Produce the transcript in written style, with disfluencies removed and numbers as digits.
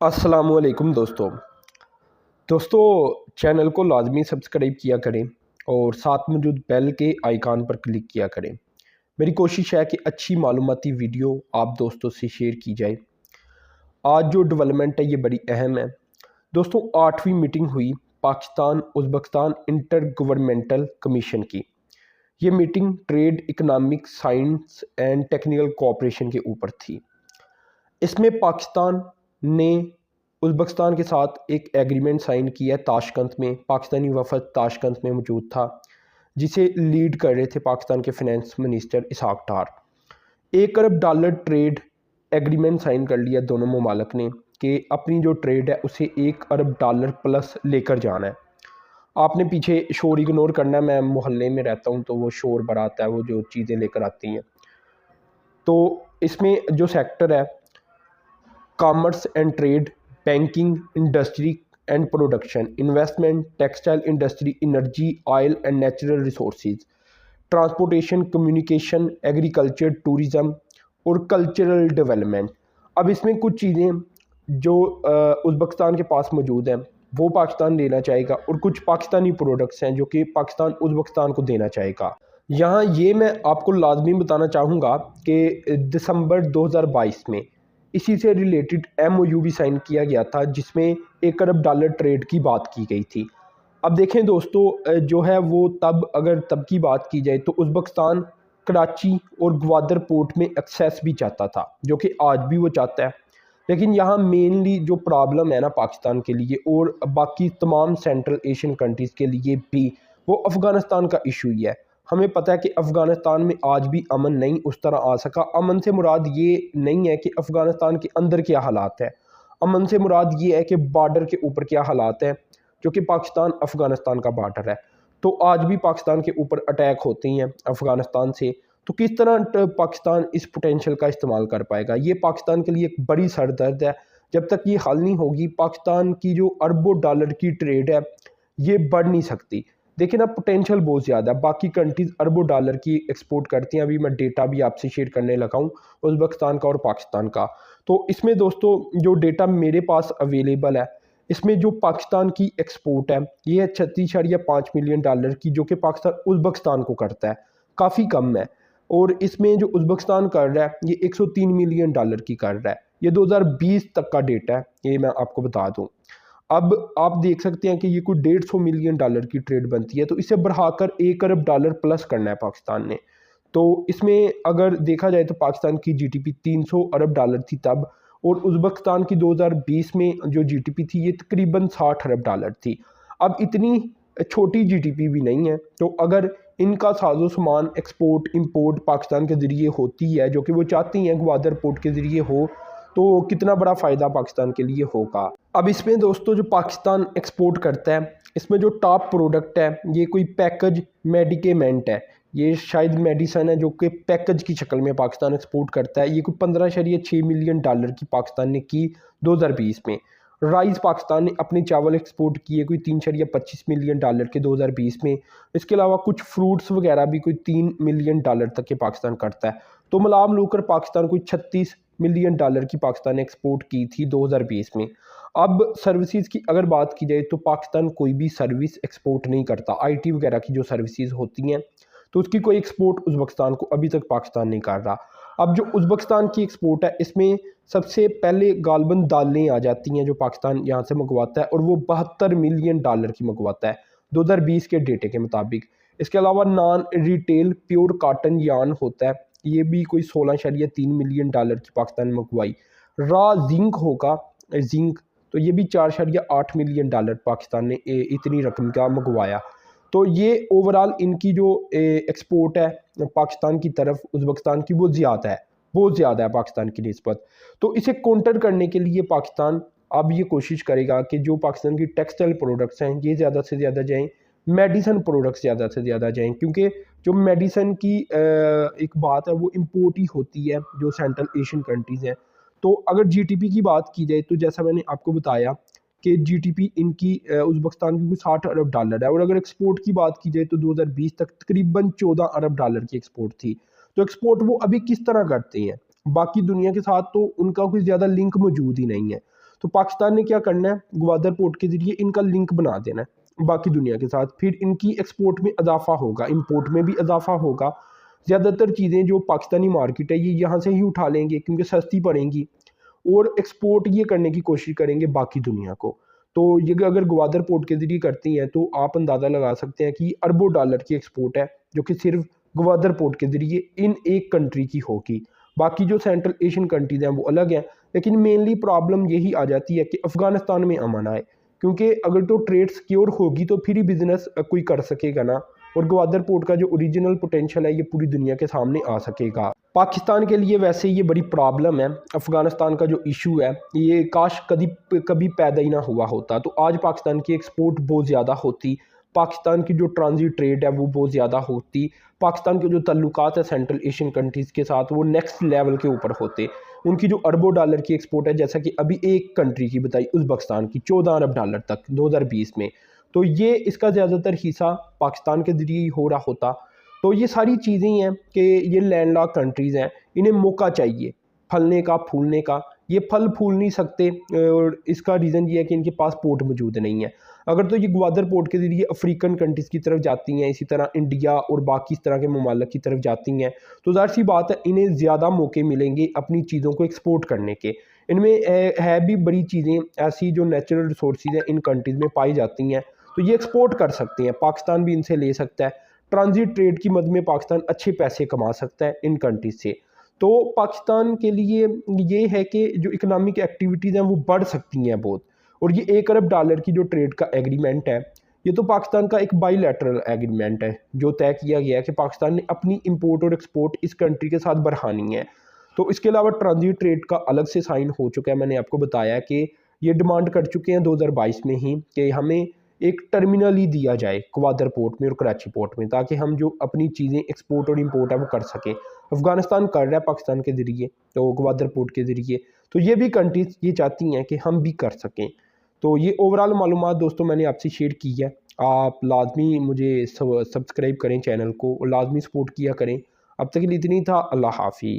अस्सलामुअलैकुम दोस्तों चैनल को लाजमी सब्सक्राइब किया करें और साथ मौजूद बेल के आइकान पर क्लिक किया करें। मेरी कोशिश है कि अच्छी मालूमाती वीडियो आप दोस्तों से शेयर की जाए। आज जो डेवलपमेंट है ये बड़ी अहम है दोस्तों। 8वीं मीटिंग हुई Pakistan Uzbekistan inter governmental commission की। ये meeting trade, economic, science and technical cooperation के ऊपर थी। इसमें पाकिस्तान ने उज़्बेकिस्तान के साथ एक एग्रीमेंट साइन किया है ताशकंद में। पाकिस्तानी वफद ताशकंद में मौजूद था, जिसे लीड कर रहे थे पाकिस्तान के फाइनेंस मिनिस्टर इसहाक डार। $1 अरब ट्रेड एग्रीमेंट साइन कर लिया दोनों ममालिक ने कि अपनी जो ट्रेड है उसे $1 अरब प्लस लेकर जाना है। आपने पीछे शोर इग्नोर करना है, मैं मोहल्ले में रहता हूँ तो वो शोर बड़ा आता है, वो जो चीज़ें लेकर आती हैं। तो इसमें जो सेक्टर है commerce and trade, banking, industry and production, investment, textile industry, energy, oil and natural resources, transportation, communication, agriculture, tourism और कल्चरल डेवलपमेंट। अब इसमें कुछ चीज़ें जो उज़्बेकिस्तान के पास मौजूद हैं वो पाकिस्तान लेना चाहेगा और कुछ पाकिस्तानी प्रोडक्ट्स हैं जो कि पाकिस्तान उज़्बेकिस्तान को देना चाहेगा। यहाँ ये मैं आपको लाजमी बताना चाहूँगा कि दिसंबर 2022 में इसी से रिलेटेड MOU भी साइन किया गया था, जिसमें $1 अरब ट्रेड की बात की गई थी। अब देखें दोस्तों, जो है वो तब की बात की जाए तो उज़्बेकिस्तान कराची और ग्वादर पोर्ट में एक्सेस भी चाहता था, जो कि आज भी वो चाहता है। लेकिन यहाँ मेनली जो प्रॉब्लम है ना पाकिस्तान के लिए और बाकी तमाम सेंट्रल एशियन कंट्रीज़ के लिए भी, वो अफ़गानिस्तान का इशू ही है। हमें पता है कि अफ़गानिस्तान में आज भी अमन नहीं उस तरह आ सका। अमन से मुराद ये नहीं है कि अफ़गानिस्तान के अंदर क्या हालात है, अमन से मुराद ये है कि बॉर्डर के ऊपर क्या हालात है, जो कि पाकिस्तान अफ़गानिस्तान का बॉर्डर है। तो आज भी पाकिस्तान के ऊपर अटैक होते हैं अफ़गानिस्तान से। तो किस तरह पाकिस्तान इस पोटेंशियल का इस्तेमाल कर पाएगा, ये पाकिस्तान के लिए एक बड़ी सर दर्द है। जब तक ये हल नहीं होगी, पाकिस्तान की जो अरबों डॉलर की ट्रेड है ये बढ़ नहीं सकती। देखिए ना, पोटेंशियल बहुत ज़्यादा है। बाकी कंट्रीज़ अरबों डॉलर की एक्सपोर्ट करती हैं। अभी मैं डेटा भी आपसे शेयर करने लगा हूँ उज़्बेकिस्तान का और पाकिस्तान का। तो इसमें दोस्तों जो डेटा मेरे पास अवेलेबल है, इसमें जो पाकिस्तान की एक्सपोर्ट है ये है $36.5 मिलियन की, जो कि पाकिस्तान उज़्बेकिस्तान को करता है, काफ़ी कम है। और इसमें जो उज़्बेकिस्तान कर रहा है ये $103 मिलियन की कर रहा है। ये 2020 तक का डेटा है, ये मैं आपको बता दूँ। अब आप देख सकते हैं कि ये कोई $150 मिलियन की ट्रेड बनती है, तो इसे बढ़ाकर $1 अरब प्लस करना है पाकिस्तान ने। तो इसमें अगर देखा जाए तो पाकिस्तान की जीडीपी $300 अरब थी तब, और उज़्बेकिस्तान की 2020 में जो जीडीपी थी ये तकरीबन $60 अरब थी। अब इतनी छोटी जीडीपी भी नहीं है, तो अगर इनका साजो सामान एक्सपोर्ट इंपोर्ट पाकिस्तान के ज़रिए होती है, जो कि वो चाहती हैं ग्वादर पोर्ट के ज़रिए हो, तो कितना बड़ा फ़ायदा पाकिस्तान के लिए होगा। अब इसमें दोस्तों जो पाकिस्तान एक्सपोर्ट करता है, इसमें जो टॉप प्रोडक्ट है ये कोई पैकेज मेडिकेमेंट है। ये शायद मेडिसन है जो कि पैकेज की शक्ल में पाकिस्तान एक्सपोर्ट करता है। ये कोई $15.6 मिलियन की पाकिस्तान ने की 2020 में। राइस पाकिस्तान ने अपने चावल एक्सपोर्ट किए कोई $3.25 मिलियन के 2020 में। इसके अलावा कुछ फ्रूट्स वगैरह भी कोई $3 मिलियन तक के पाकिस्तान करता है। तो मिलाम लूकर पाकिस्तान कोई $36 मिलियन की पाकिस्तान ने एक्सपोर्ट की थी 2020 में। अब सर्विसेज की अगर बात की जाए तो पाकिस्तान कोई भी सर्विस एक्सपोर्ट नहीं करता। आईटी वगैरह की जो सर्विसेज होती हैं तो उसकी कोई एक्सपोर्ट उज़्बेकिस्तान को अभी तक पाकिस्तान नहीं कर रहा। अब जो उज़्बेकिस्तान की एक्सपोर्ट है इसमें सबसे पहले गालबन दालें आ जाती हैं जो पाकिस्तान यहाँ से मंगवाता है, और वो $72 मिलियन की मंगवाता है 2020 के डेटे के मुताबिक। इसके अलावा नॉन रिटेल प्योर काटन यान होता है, ये भी कोई $16.3 मिलियन की पाकिस्तान ने मंगवाई। रा जिंक होगा, जिंक, तो ये भी $4.8 मिलियन पाकिस्तान ने इतनी रकम का मंगवाया। तो ये ओवरऑल इनकी जो एक्सपोर्ट है पाकिस्तान की तरफ उज़्बेकिस्तान की वो ज़्यादा है, बहुत ज़्यादा है पाकिस्तान की निस्बत। तो इसे काउंटर करने के लिए पाकिस्तान अब ये कोशिश करेगा कि जो पाकिस्तान की टेक्सटाइल प्रोडक्ट्स हैं ये ज़्यादा से ज़्यादा जाएँ, मेडिसन प्रोडक्ट्स ज़्यादा से ज़्यादा जाएँ, क्योंकि जो मेडिसन की एक बात है वो इम्पोर्ट ही होती है जो सेंट्रल एशियन कंट्रीज़ हैं। तो अगर जीटीपी की बात की जाए तो जैसा मैंने आपको बताया कि जीटीपी इनकी उज़्बेकिस्तान की $60 अरब है, और अगर एक्सपोर्ट की बात की जाए तो 2020 तक तकरीबन $14 अरब की एक्सपोर्ट थी। तो एक्सपोर्ट वो अभी किस तरह करते हैं, बाकी दुनिया के साथ तो उनका कोई ज़्यादा लिंक मौजूद ही नहीं है। तो पाकिस्तान ने क्या करना है, ग्वादर पोर्ट के ज़रिए इनका लिंक बना देना है बाकी दुनिया के साथ। फिर इनकी एक्सपोर्ट में इजाफा होगा, इंपोर्ट में भी इजाफा होगा। ज़्यादातर चीज़ें जो पाकिस्तानी मार्केट है ये यहाँ से ही उठा लेंगे क्योंकि सस्ती पड़ेंगी, और एक्सपोर्ट ये करने की कोशिश करेंगे बाकी दुनिया को। तो ये अगर ग्वादर पोर्ट के ज़रिए करती हैं तो आप अंदाज़ा लगा सकते हैं कि अरबों डॉलर की एक्सपोर्ट है जो कि सिर्फ ग्वादर पोर्ट के ज़रिए इन एक कंट्री की होगी। बाकी जो सेंट्रल एशियन कंट्रीज़ हैं वो अलग हैं, लेकिन मेनली प्रॉब्लम यही आ जाती है कि अफ़गानिस्तान में अमन आए, क्योंकि अगर तो ट्रेड सिक्योर होगी तो फिर ही बिज़नेस कोई कर सकेगा ना, और ग्वादर पोर्ट का जो ओरिजिनल पोटेंशियल है ये पूरी दुनिया के सामने आ सकेगा। पाकिस्तान के लिए वैसे ये बड़ी प्रॉब्लम है, अफ़गानिस्तान का जो इशू है ये काश कभी कभी पैदा ही ना हुआ होता, तो आज पाकिस्तान की एक्सपोर्ट बहुत ज़्यादा होती, पाकिस्तान की जो ट्रांजिट ट्रेड है वो बहुत ज़्यादा होती, पाकिस्तान के जो ताल्लुकात है सेंट्रल एशियन कंट्रीज़ के साथ वो नेक्स्ट लेवल के ऊपर होते। उनकी जो अरबों डॉलर की एक्सपोर्ट है, जैसा कि अभी एक कंट्री की बताई उज़्बेकिस्तान की 14 अरब डॉलर तक 2020 में, तो ये इसका ज़्यादातर हिस्सा पाकिस्तान के ज़रिए ही हो रहा होता। तो ये सारी चीज़ें हैं कि ये लैंडलॉक कंट्रीज़ हैं, इन्हें मौका चाहिए फलने का, फूलने का। ये फल फूल नहीं सकते, और इसका रीज़न ये है कि इनके पास पोर्ट मौजूद नहीं है। अगर तो ये ग्वादर पोर्ट के ज़रिए अफ्रीकन कंट्रीज़ की तरफ जाती हैं, इसी तरह इंडिया और बाकी इस तरह के ममालिक की तरफ जाती हैं, तो ज़ाहिर सी बात है इन्हें ज़्यादा मौके मिलेंगे अपनी चीज़ों को एक्सपोर्ट करने के। इनमें है भी बड़ी चीज़ें ऐसी जो नेचुरल रिसोर्सेज हैं इन कंट्रीज़ में पाई जाती हैं, तो ये एक्सपोर्ट कर सकते हैं, पाकिस्तान भी इनसे ले सकता है। ट्रांजिट ट्रेड की मद में पाकिस्तान अच्छे पैसे कमा सकता है इन कंट्रीज से। तो पाकिस्तान के लिए ये है कि जो इकोनॉमिक एक्टिविटीज़ हैं वो बढ़ सकती हैं बहुत, और ये 1 अरब डॉलर की जो ट्रेड का एग्रीमेंट है ये तो पाकिस्तान का एक बाईलैटरल एग्रीमेंट है जो तय किया गया है कि पाकिस्तान ने अपनी इंपोर्ट और एक्सपोर्ट इस कंट्री के साथ बढ़ानी है। तो इसके अलावा ट्रांजिट ट्रेड का अलग से साइन हो चुका है, मैंने आपको बताया कि ये डिमांड कर चुके हैं 2022 में ही कि हमें एक टर्मिनल ही दिया जाए ग्वादर पोर्ट में और कराची पोर्ट में, ताकि हम जो अपनी चीज़ें एक्सपोर्ट और इंपोर्ट है वो कर सकें। अफ़गानिस्तान कर रहा है पाकिस्तान के ज़रिए, तो ग्वादर पोर्ट के ज़रिए, तो ये भी कंट्रीज ये चाहती हैं कि हम भी कर सकें। तो ये ओवरऑल मालूमात दोस्तों मैंने आपसे शेयर की है। आप लाजमी मुझे सब्सक्राइब करें चैनल को और लाजमी सपोर्ट किया करें। अब तक के लिए इतनी था। अल्लाह हाफ़िज़।